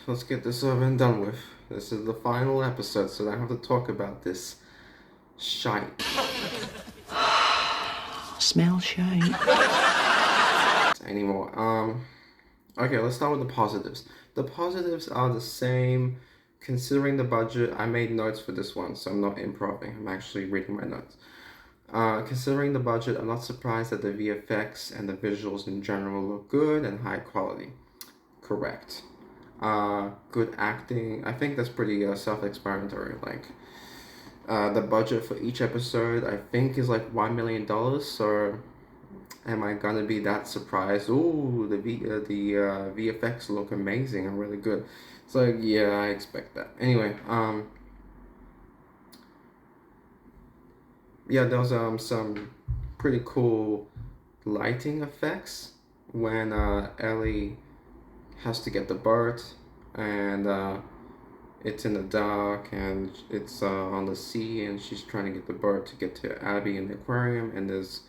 let's get this over and done with. This is the final episode, so I don't have to talk about this shite Smell shite anymore. Okay, let's start with the positives. The positives are the same. Considering the budget, I made notes for this one, so I'm not improving. I'm actually reading my notes. Considering the budget, I'm not surprised that the VFX and the visuals in general look good and high quality. Correct. Good acting. I think that's pretty self-explanatory. Like, the budget for each episode, I think, is like $1 million. So, am I gonna be that surprised? Ooh, the VFX look amazing and really good. So yeah, I expect that. Anyway, yeah, there was some pretty cool lighting effects when Ellie has to get the boat, and it's in the dark, and it's on the sea, and she's trying to get the boat to get to Abby in the aquarium, and there's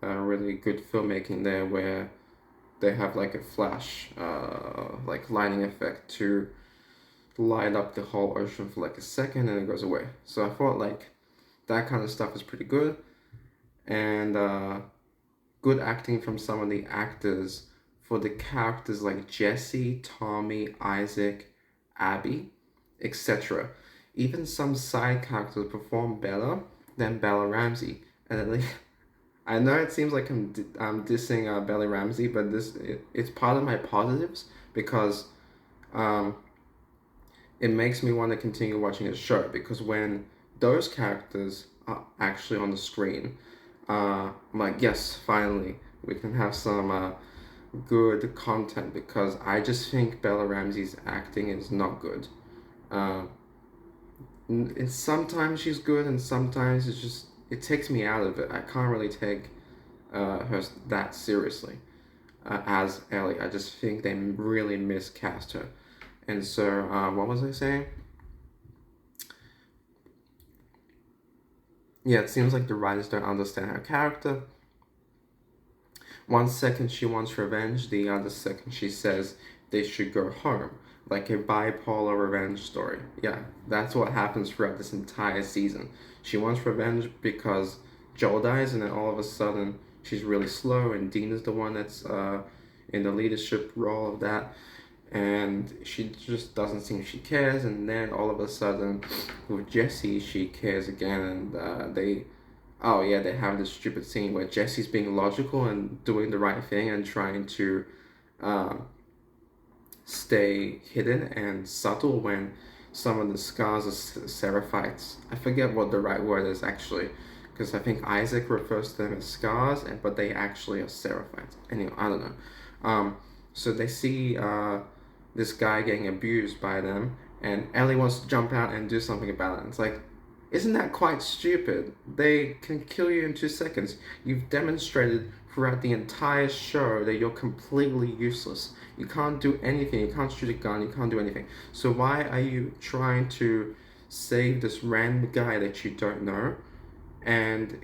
really good filmmaking there where they have like a flash, like lighting effect to light up the whole ocean for like a second, and it goes away. So I thought like that kind of stuff is pretty good, and good acting from some of the actors for the characters like Jesse, Tommy, Isaac, Abby, etc. Even some side characters perform better than Bella Ramsey, and at least I know it seems like I'm dissing Bella Ramsey, but it's part of my positives because it makes me want to continue watching the show, because when those characters are actually on the screen, I'm like, yes, finally we can have some good content, because I just think Bella Ramsey's acting is not good. And sometimes she's good, and sometimes it takes me out of it. I can't really take her that seriously as Ellie. I just think they really miscast her. And so, what was I saying? Yeah, it seems like the writers don't understand her character. One second she wants revenge, the other second she says they should go home. Like a bipolar revenge story. Yeah, that's what happens throughout this entire season. She wants revenge because Joel dies, and then all of a sudden she's really slow, and Dean is the one that's in the leadership role of that. And she just doesn't seem she cares, and then all of a sudden with Jesse she cares again, and they have this stupid scene where Jesse's being logical and doing the right thing and trying to stay hidden and subtle when some of the scars are seraphites. I forget what the right word is actually, because I think Isaac refers to them as scars, but they actually are seraphites. Anyway, I don't know. So they see this guy getting abused by them, and Ellie wants to jump out and do something about it. And it's like, isn't that quite stupid? They can kill you in 2 seconds. You've demonstrated throughout the entire show that you're completely useless. You can't do anything. You can't shoot a gun. You can't do anything. So why are you trying to save this random guy that you don't know, and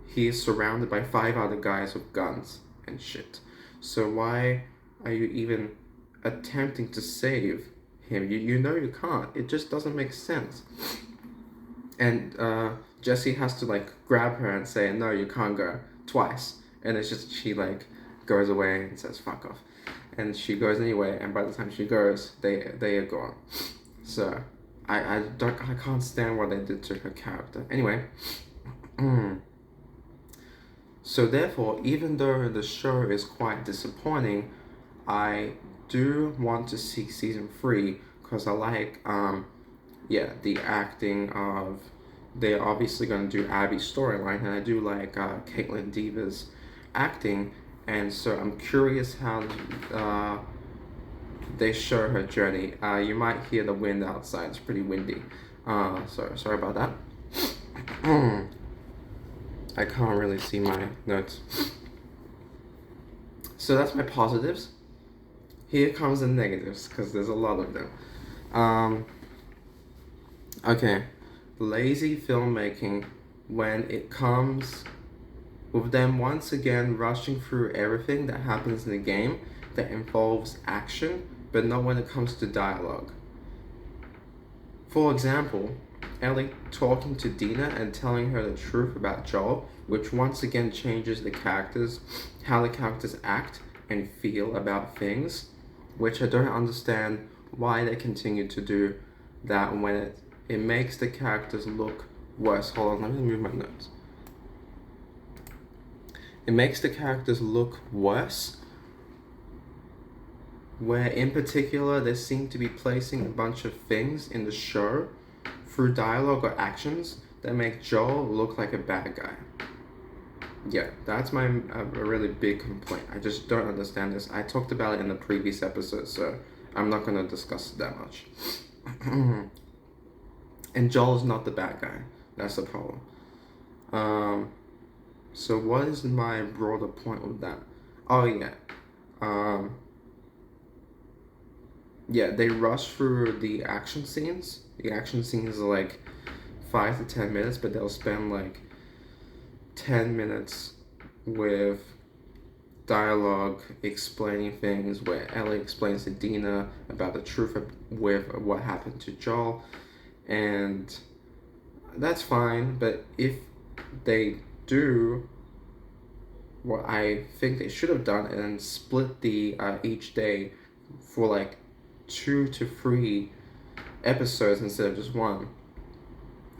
he is surrounded by 5 other guys with guns and shit? So why are you even attempting to save him? You know you can't. It just doesn't make sense. And Jesse has to like grab her and say, no, you can't go, twice. And it's just, she like goes away and says fuck off, and she goes anyway, and by the time she goes, they are gone. So I can't stand what they did to her character. Anyway, so therefore, even though the show is quite disappointing, I do want to see season 3, because I like the acting of, they're obviously going to do Abby's storyline, and I do like Caitlin Dever's acting, and so I'm curious how they show her journey. You might hear the wind outside, it's pretty windy, so sorry about that. I can't really see my notes. So that's my positives. Here comes the negatives, because there's a lot of them. Okay, lazy filmmaking when it comes with them once again rushing through everything that happens in the game that involves action but not when it comes to dialogue. For example, Ellie talking to Dina and telling her the truth about Joel, which once again changes how the characters act and feel about things, which I don't understand why they continue to do that when it makes the characters look worse. Hold on, let me move my notes. It makes the characters look worse, where in particular they seem to be placing a bunch of things in the show through dialogue or actions that make Joel look like a bad guy. Yeah, that's a really big complaint. I just don't understand this. I talked about it in the previous episode, so I'm not going to discuss it that much. And Joel's not the bad guy. That's the problem. So what is my broader point with that? Oh yeah. Yeah, they rush through the action scenes. The action scenes are like 5 to 10 minutes, but they'll spend like 10 minutes with dialogue explaining things, where Ellie explains to Dina about the truth with what happened to Joel, and that's fine. But if they do what I think they should have done and split the each day for like 2 to 3 episodes instead of just one,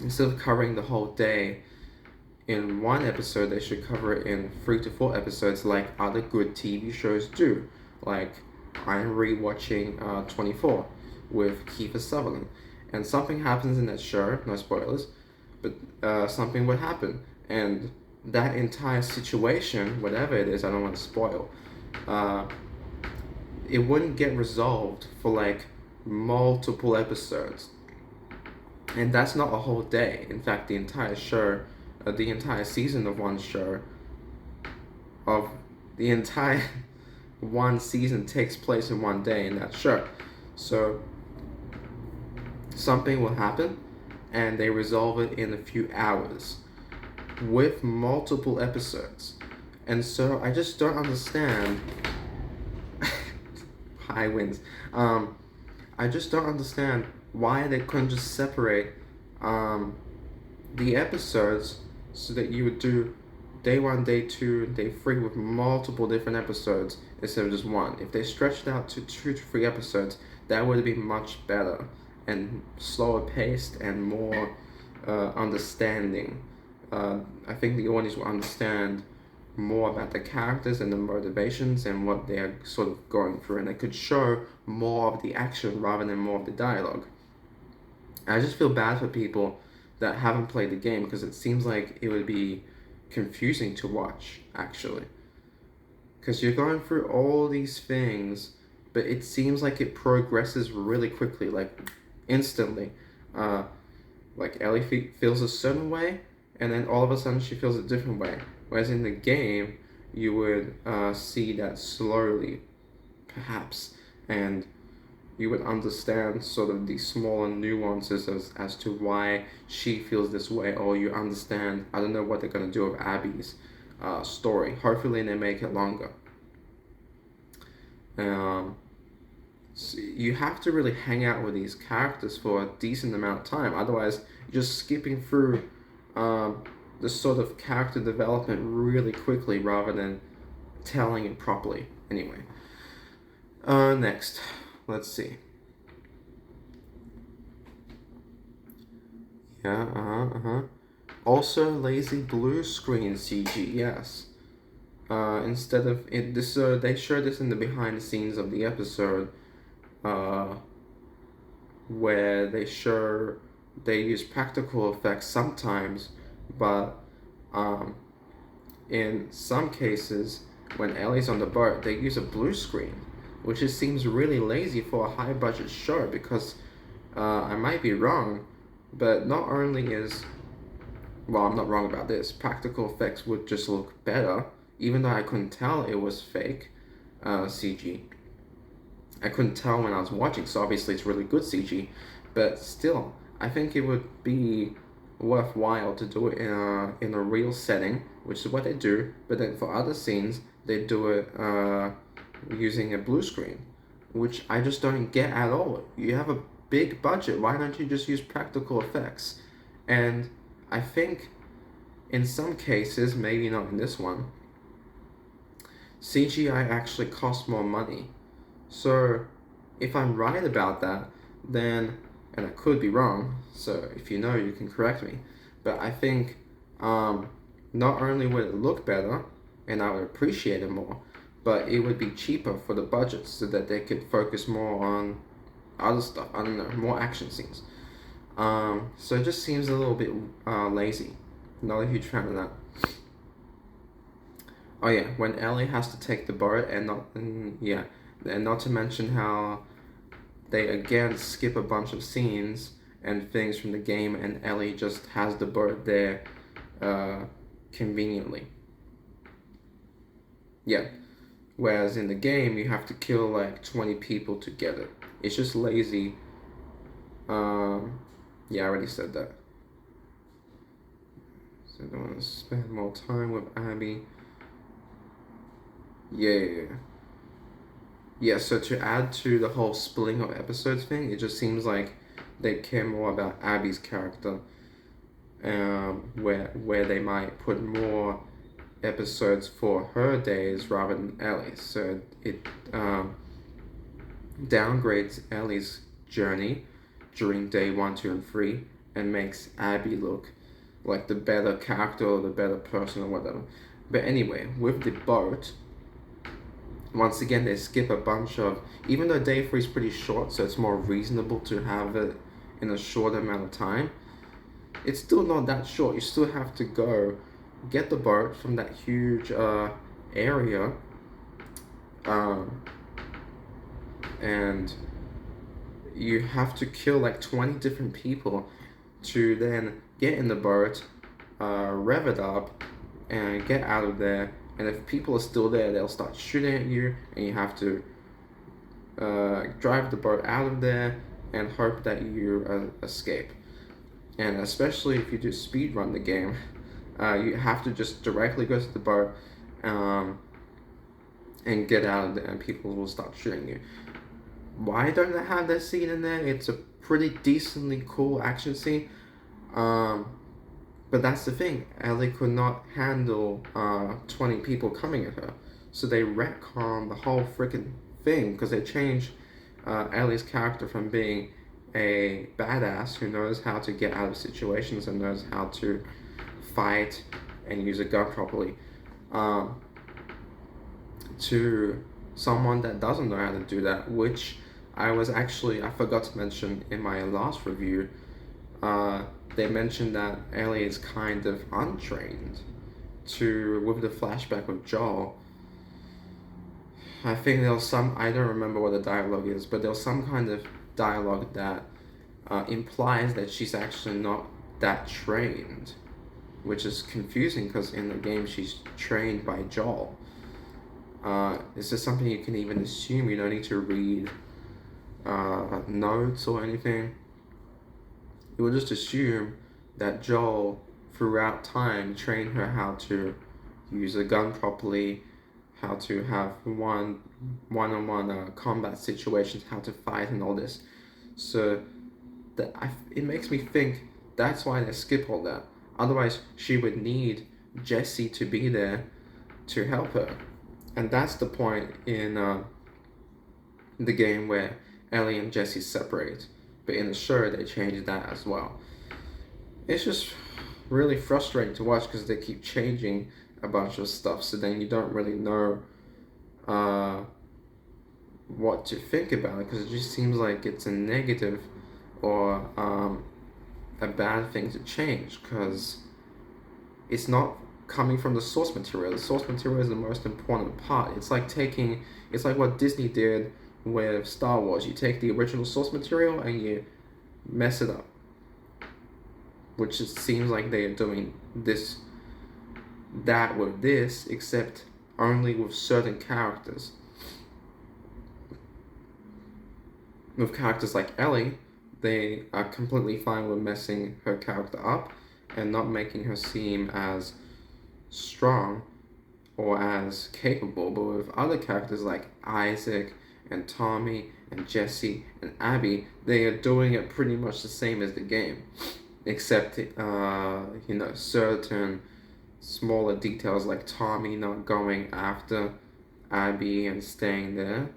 instead of covering the whole day in one episode, they should cover it in 3 to 4 episodes like other good TV shows do. Like, I'm rewatching 24 with Kiefer Sutherland, and something happens in that show, no spoilers, but something would happen, and that entire situation, whatever it is, I don't want to spoil, it wouldn't get resolved for like multiple episodes. And that's not a whole day. In fact, the entire show, the entire season of one show, of the entire one season takes place in one day in that show. So something will happen and they resolve it in a few hours with multiple episodes. And so I just don't understand high winds. I just don't understand why they couldn't just separate the episodes so that you would do day 1, day 2, day 3 with multiple different episodes instead of just one. If they stretched out to 2 to 3 episodes, that would be much better and slower paced and more understanding. I think the audience will understand more about the characters and the motivations and what they are sort of going through, and they could show more of the action rather than more of the dialogue. I just feel bad for people that haven't played the game, because it seems like it would be confusing to watch, actually. Because you're going through all these things, but it seems like it progresses really quickly, like instantly. Like Ellie feels a certain way, and then all of a sudden she feels a different way. Whereas in the game, you would see that slowly, perhaps, and you would understand sort of the smaller nuances as to why she feels this way, or you understand, I don't know what they're going to do with Abby's story. Hopefully they make it longer. So you have to really hang out with these characters for a decent amount of time, otherwise you're just skipping through the sort of character development really quickly rather than telling it properly. Anyway, next, let's see. Yeah, Also, lazy blue screen CG, yes. Instead of it, this they showed this in the behind the scenes of the episode, where they use practical effects sometimes, but in some cases, when Ellie's on the boat, they use a blue screen, which just seems really lazy for a high budget show, because I might be wrong, but not only is, well, I'm not wrong about this, practical effects would just look better, even though I couldn't tell it was fake CG. I couldn't tell when I was watching, so obviously it's really good CG, but still, I think it would be worthwhile to do it in a real setting, which is what they do, but then for other scenes, they do it using a blue screen, which I just don't get at all. You have a big budget, why don't you just use practical effects? And I think in some cases, maybe not in this one, CGI actually costs more money. So if I'm right about that, then, and I could be wrong, so if you know, you can correct me, but I think not only would it look better, and I would appreciate it more, but it would be cheaper for the budget so that they could focus more on other stuff. I don't know, more action scenes. So it just seems a little bit lazy. Not a huge fan of that. Oh yeah, when Ellie has to take the boat and not to mention how they again skip a bunch of scenes and things from the game, and Ellie just has the boat there conveniently. Yeah. Whereas in the game, you have to kill like 20 people to get it. It's just lazy. Yeah, I already said that. So I don't want to spend more time with Abby. Yeah. Yeah, so to add to the whole splitting of episodes thing, it just seems like they care more about Abby's character, where they might put more episodes for her days rather than Ellie's. So it downgrades Ellie's journey during day 1, 2, and 3 and makes Abby look like the better character or the better person or whatever. But anyway, with the boat, once again they skip a bunch of, even though day 3 is pretty short, so it's more reasonable to have it in a short amount of time, it's still not that short. You still have to go get the boat from that huge area, and you have to kill like 20 different people to then get in the boat, rev it up, and get out of there. And if people are still there, they'll start shooting at you, and you have to drive the boat out of there and hope that you escape. And especially if you do speed run the game, you have to just directly go to the boat and get out of there, and people will start shooting you. Why don't I have that scene in there? It's a pretty decently cool action scene. But that's the thing. Ellie could not handle 20 people coming at her. So they retcon the whole freaking thing because they changed Ellie's character from being a badass who knows how to get out of situations and knows how to fight and use a gun properly, to someone that doesn't know how to do that, which I forgot to mention in my last review. They mentioned that Ellie is kind of untrained with the flashback with Joel. I think there was I don't remember what the dialogue is, but there was some kind of dialogue that implies that she's actually not that trained, which is confusing because in the game she's trained by Joel. Is this something you can even assume? You don't need to read notes or anything. You would just assume that Joel, throughout time, trained her how to use a gun properly, how to have one-on-one combat situations, how to fight and all this. So it makes me think that's why they skip all that. Otherwise, she would need Jesse to be there to help her. And that's the point in the game where Ellie and Jesse separate. But in the show, they changed that as well. It's just really frustrating to watch because they keep changing a bunch of stuff. So then you don't really know what to think about it, because it just seems like it's a negative or a bad thing to change, because it's not coming from the source material. The source material is the most important part. It's like what Disney did with Star Wars. You take the original source material and you mess it up, which it seems like they are doing that with this, except only with certain characters. With characters like Ellie, they are completely fine with messing her character up and not making her seem as strong or as capable. But with other characters like Isaac and Tommy and Jesse and Abby, they are doing it pretty much the same as the game, except certain smaller details like Tommy not going after Abby and staying there.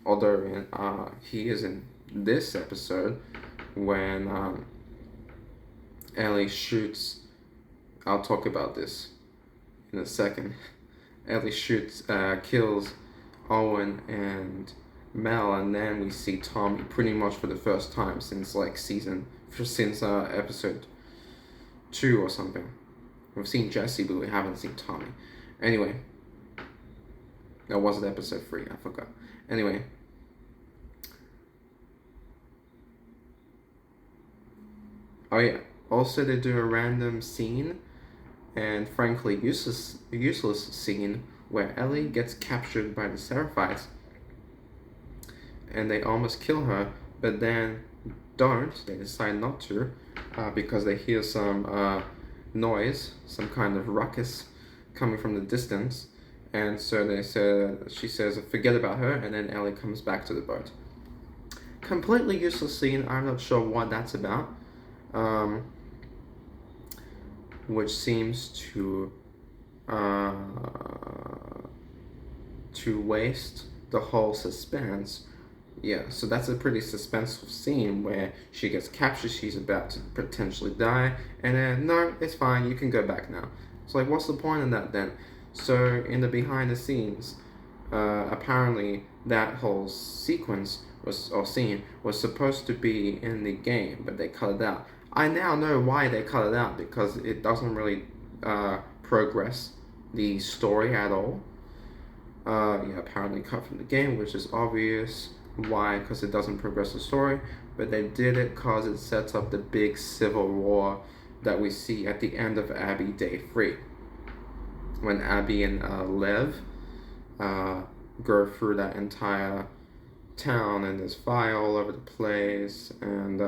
Although he is in this episode when Ellie shoots. I'll talk about this in a second. Ellie kills Owen and Mel, and then we see Tommy pretty much for the first time since episode 2 or something. We've seen Jesse, but we haven't seen Tommy. Anyway, that wasn't episode 3. I forgot. Anyway. Oh yeah. Also, they do a random scene, and frankly useless scene where Ellie gets captured by the Seraphites, and they almost kill her, but then don't. They decide not to, because they hear some noise, some kind of ruckus coming from the distance, and so she says forget about her, and then Ellie comes back to the boat. Completely useless scene. I'm not sure what that's about, which seems to waste the whole suspense. Yeah, so that's a pretty suspenseful scene where she gets captured, she's about to potentially die, and then, no, it's fine, you can go back now. It's like, what's the point of that then? So, in the behind the scenes, apparently that whole scene was supposed to be in the game, but they cut it out. I now know why they cut it out, because it doesn't really progress the story at all. Apparently cut from the game, which is obvious. Why? Because it doesn't progress the story, but they did it because it sets up the big civil war that we see at the end of Abby Day 3. When Abby and Lev go through that entire town, and there's fire all over the place, and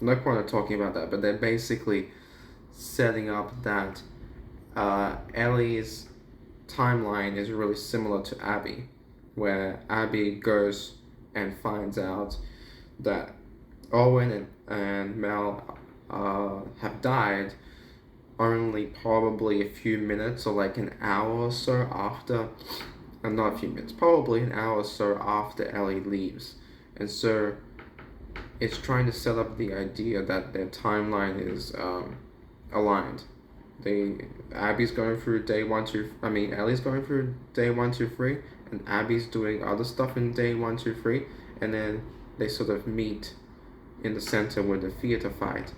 no point of talking about that, but they're basically setting up that Ellie's timeline is really similar to Abby, where Abby goes and finds out that Owen and Mel have died only probably a few minutes or like an hour or so after, not a few minutes, probably an hour or so after Ellie leaves. And so it's trying to set up the idea that their timeline is aligned. Ellie's going through day 1, 2, 3, and Abby's doing other stuff in day 1, 2, 3, and then they sort of meet in the center with the theater fight.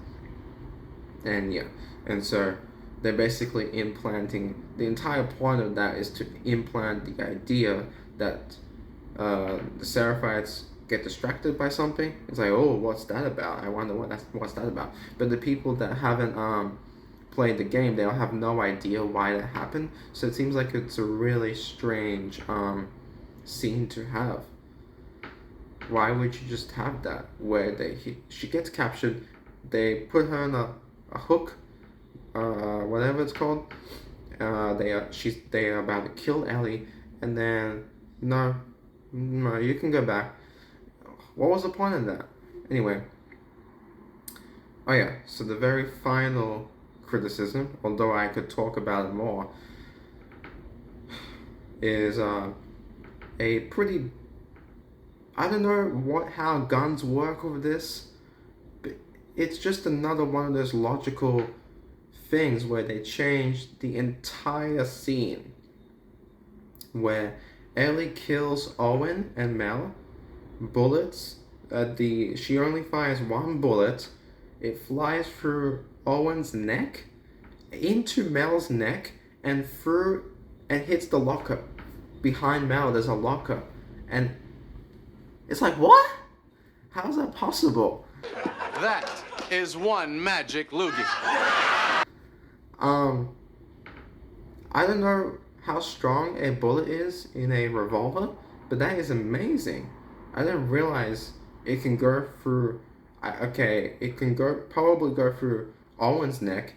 And so they're basically implanting, the entire point of that is to implant the idea that the Seraphites get distracted by something. It's like, oh, what's that about? I wonder what's that about. But the people that haven't played the game, they'll have no idea why that happened. So it seems like it's a really strange scene to have. Why would you just have that where she gets captured, they put her on a hook, whatever it's called. They are about to kill Ellie, and then no, you can go back. What was the point of that? Anyway. Oh yeah, so the very final criticism, although I could talk about it more, is a pretty, I don't know how guns work with this, but it's just another one of those logical things where they changed the entire scene where Ellie kills Owen and Mel. Bullets, she only fires one bullet. It flies through Owen's neck, into Mel's neck, and hits the locker. Behind Mel, there's a locker, and it's like, what? How is that possible? That is one magic loogie. I don't know how strong a bullet is in a revolver, but that is amazing. I didn't realize it can go through. It can probably go through Owen's neck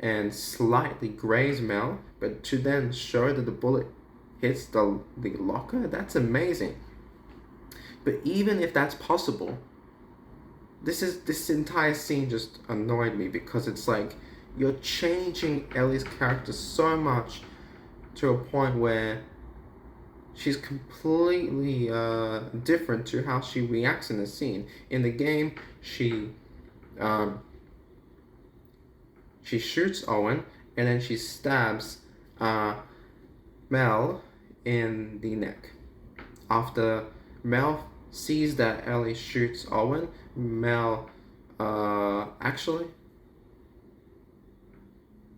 and slightly graze Mel, but to then show that the bullet hits the locker, that's amazing. But even if that's possible, this entire scene just annoyed me because it's like you're changing Ellie's character so much to a point where she's completely different to how she reacts in the scene. In the game, um, she shoots Owen and then she stabs uh, Mel in the neck. After Mel sees that Ellie shoots Owen, Mel actually,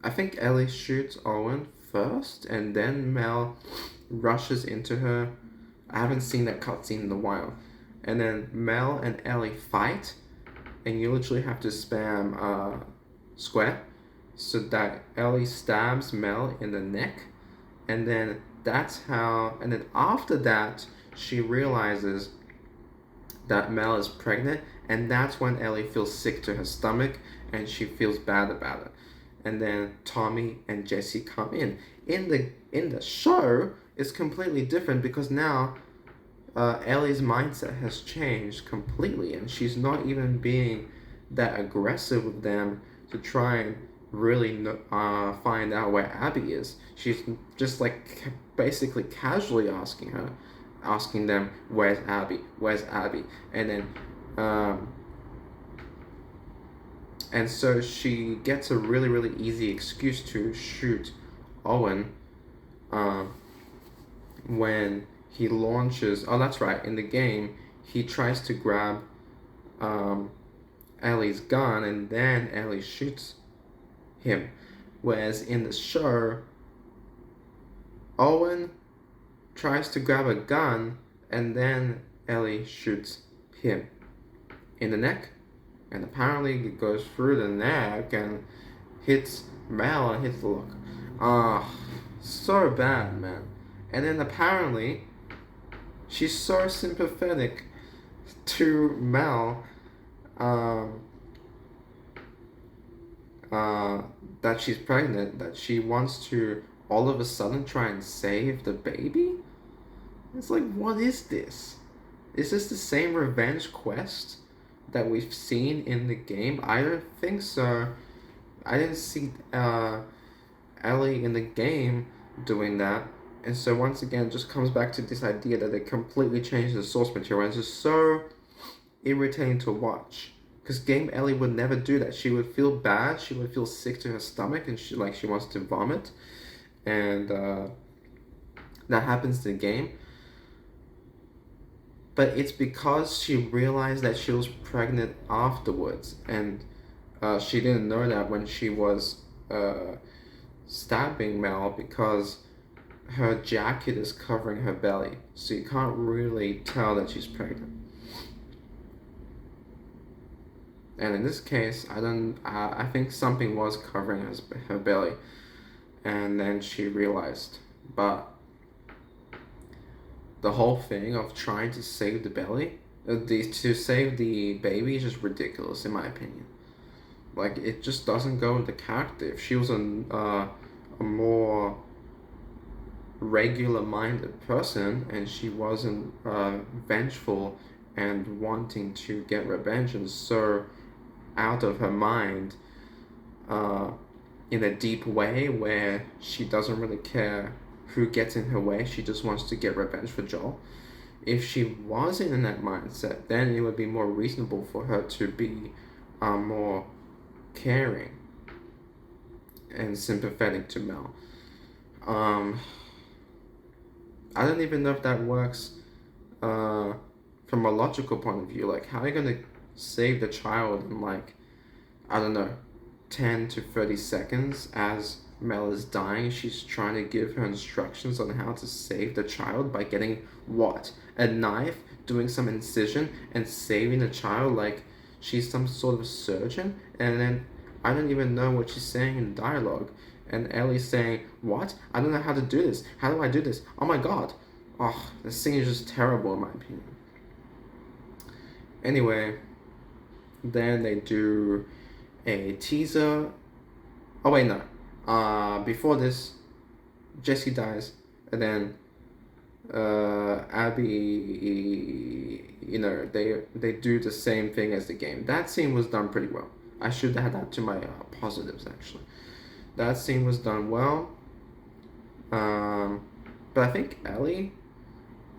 I think Ellie shoots Owen first and then Mel rushes into her. I haven't seen that cutscene in a while. And then Mel and Ellie fight, and you literally have to spam square so that Ellie stabs Mel in the neck, and then that's how. And then after that, she realizes that Mel is pregnant, and that's when Ellie feels sick to her stomach, and she feels bad about it. And then Tommy and Jesse come in. In the show, it's completely different because now Ellie's mindset has changed completely, and she's not even being that aggressive with them to try and really find out where Abby is. She's just like basically casually asking them, "Where's Abby? Where's Abby?" And then, um, and so she gets a really easy excuse to shoot Owen, um, when he launches. Oh, that's right. In the game, he tries to grab um, Ellie's gun, and then Ellie shoots him. Whereas in the show, Owen tries to grab a gun, and then Ellie shoots him in the neck, and apparently it goes through the neck and hits Mel and hits the lock. So bad, man. And then apparently she's so sympathetic to Mel, um, that she's pregnant, that she wants to all of a sudden try and save the baby. It's like, what is this? Is this the same revenge quest that we've seen in the game? I don't think so. I didn't see Ellie in the game doing that. And so once again, it just comes back to this idea that they completely changed the source material. And it's just so irritating to watch. Because game Ellie would never do that. She would feel bad. She would feel sick to her stomach, and she wants to vomit. And that happens in the game. But it's because she realized that she was pregnant afterwards, and she didn't know that when she was stabbing Mel, because her jacket is covering her belly, so you can't really tell that she's pregnant. And in this case, I think something was covering her belly, and then she realized. But the whole thing of trying to save the belly, to save the baby, is just ridiculous in my opinion. Like, it just doesn't go with the character. If she was a more regular-minded person and she wasn't vengeful and wanting to get revenge and so out of her mind in a deep way where she doesn't really care who gets in her way, she just wants to get revenge for Joel. If she wasn't in that mindset, then it would be more reasonable for her to be more caring and sympathetic to Mel. I don't even know if that works from a logical point of view. Like, how are you gonna save the child in, like, I don't know, 10 to 30 seconds as Mel is dying? She's trying to give her instructions on how to save the child by getting what? A knife, doing some incision, and saving the child like she's some sort of surgeon? And then I don't even know what she's saying in dialogue. And Ellie's saying, "What? I don't know how to do this. How do I do this? Oh my god." Oh, the scene is just terrible in my opinion. Anyway, then they do a teaser. Oh wait, no. Before this, Jesse dies, and then Abby, they do the same thing as the game. That scene was done pretty well. I should add that to my positives actually. That scene was done well. Um, but I think Ellie,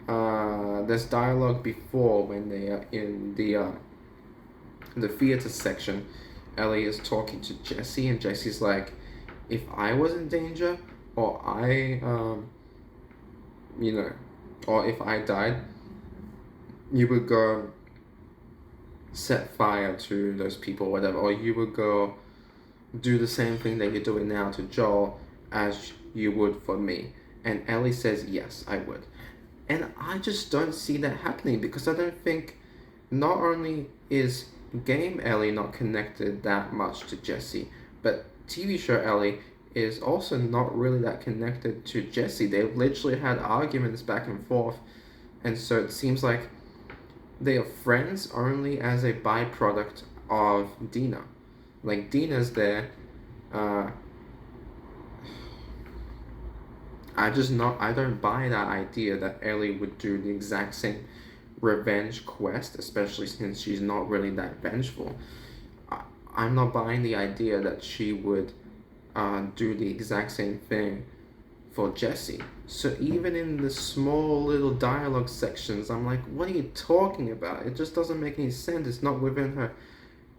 there's dialogue before when they are in the theater section. Ellie is talking to Jesse, and Jesse's like, "If I was in danger, or you know, or if I died, you would go set fire to those people, whatever, or you would go do the same thing that you're doing now to Joel as you would for me." And Ellie says, "Yes, I would." And I just don't see that happening because I don't think not only is game Ellie not connected that much to Jesse, but TV show Ellie is also not really that connected to Jesse. They've literally had arguments back and forth, and so it seems like they are friends only as a byproduct of Dina. Like Dina's there. Uh, I don't buy that idea that Ellie would do the exact same revenge quest, especially since she's not really that vengeful. I, I'm not buying the idea that she would do the exact same thing for Jesse. So even in the small little dialogue sections, I'm like, what are you talking about? It just doesn't make any sense. It's not within her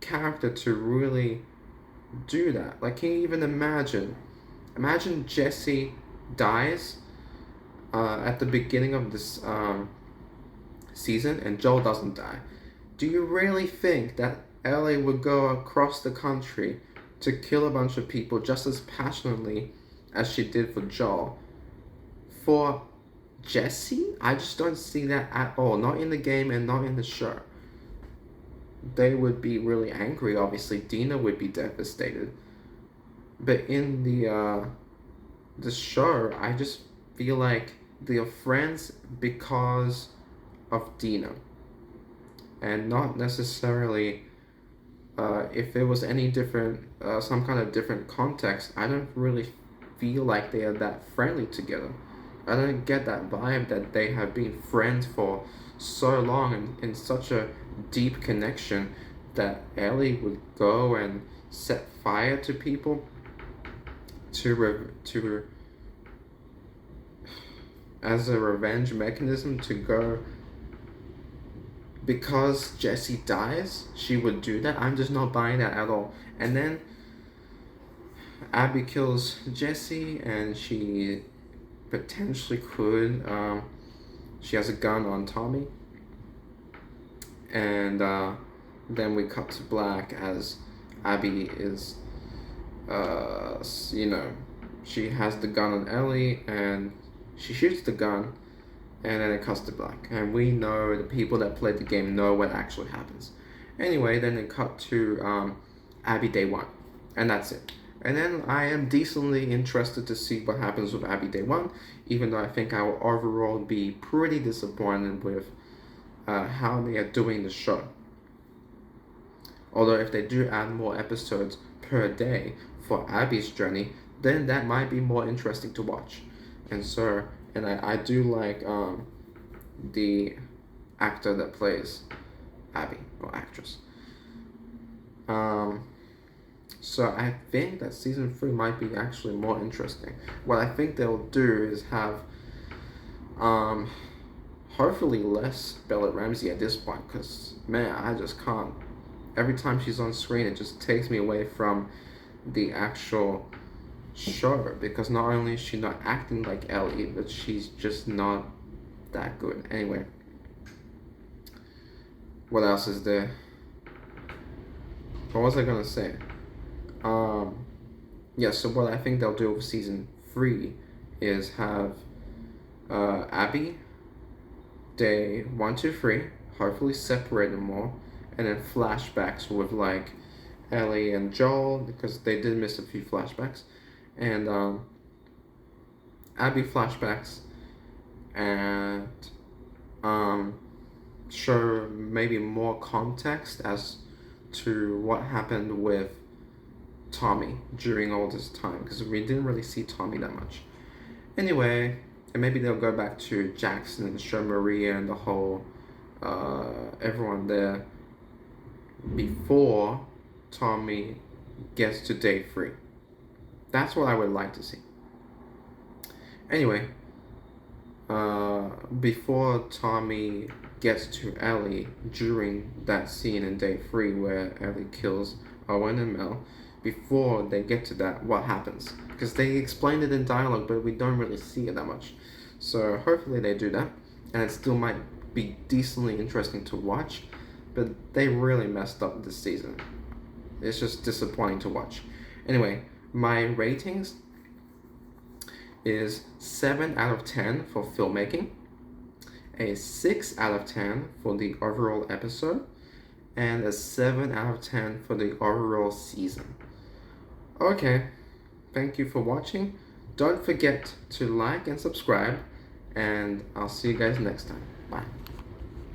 character to really do that. Like, can you even imagine? Imagine Jesse dies at the beginning of this season and Joel doesn't die. Do you really think that Ellie would go across the country to kill a bunch of people just as passionately as she did for Joel? For Jesse, I just don't see that at all. Not in the game and not in the show. They would be really angry. Obviously, Dina would be devastated. But in the show, I just feel like they are friends because of Dina, and not necessarily. If it was any different, some kind of different context, I don't really feel like they are that friendly together. I don't get that vibe that they have been friends for so long and in such a deep connection that Ellie would go and set fire to people to as a revenge mechanism to go because Jesse dies, she would do that. I'm just not buying that at all. And then Abby kills Jesse, and she potentially could. She has a gun on Tommy, and then we cut to black as Abby is, she has the gun on Ellie, and she shoots the gun, and then it cuts to black. And we know, the people that played the game know what actually happens. Anyway, then it cut to Abby Day 1, and that's it. And then I am decently interested to see what happens with Abby Day 1, even though I think I will overall be pretty disappointed with how they are doing the show. Although if they do add more episodes per day for Abby's journey, then that might be more interesting to watch. And so, and I do like the actor that plays Abby, or actress. So I think that season 3 might be actually more interesting. What I think they'll do is have hopefully less Bella Ramsey at this point, because man, I just can't. Every time she's on screen, it just takes me away from the actual show, because not only is she not acting like Ellie, but she's just not that good. Anyway, what else is there? What was I gonna say? Yeah, so what I think they'll do with season 3 is have Abby day 1, 2, 3, hopefully separate them more, and then flashbacks with like Ellie and Joel, because they did miss a few flashbacks, and Abby flashbacks, and show maybe more context as to what happened with Tommy during all this time, because we didn't really see Tommy that much. Anyway, And maybe they'll go back to Jackson and Show Maria and the whole everyone there before Tommy gets to day 3. That's what I would like to see. Anyway, before Tommy gets to Ellie during that scene in day 3 where Ellie kills Owen and Mel, before they get to that, what happens? Because they explained it in dialogue, but we don't really see it that much. So hopefully they do that, and it still might be decently interesting to watch, but they really messed up this season. It's just disappointing to watch. Anyway, my ratings is 7 out of 10 for filmmaking, a 6 out of 10 for the overall episode, and a 7 out of 10 for the overall season. Okay, thank you for watching. Don't forget to like and subscribe, and I'll see you guys next time. Bye.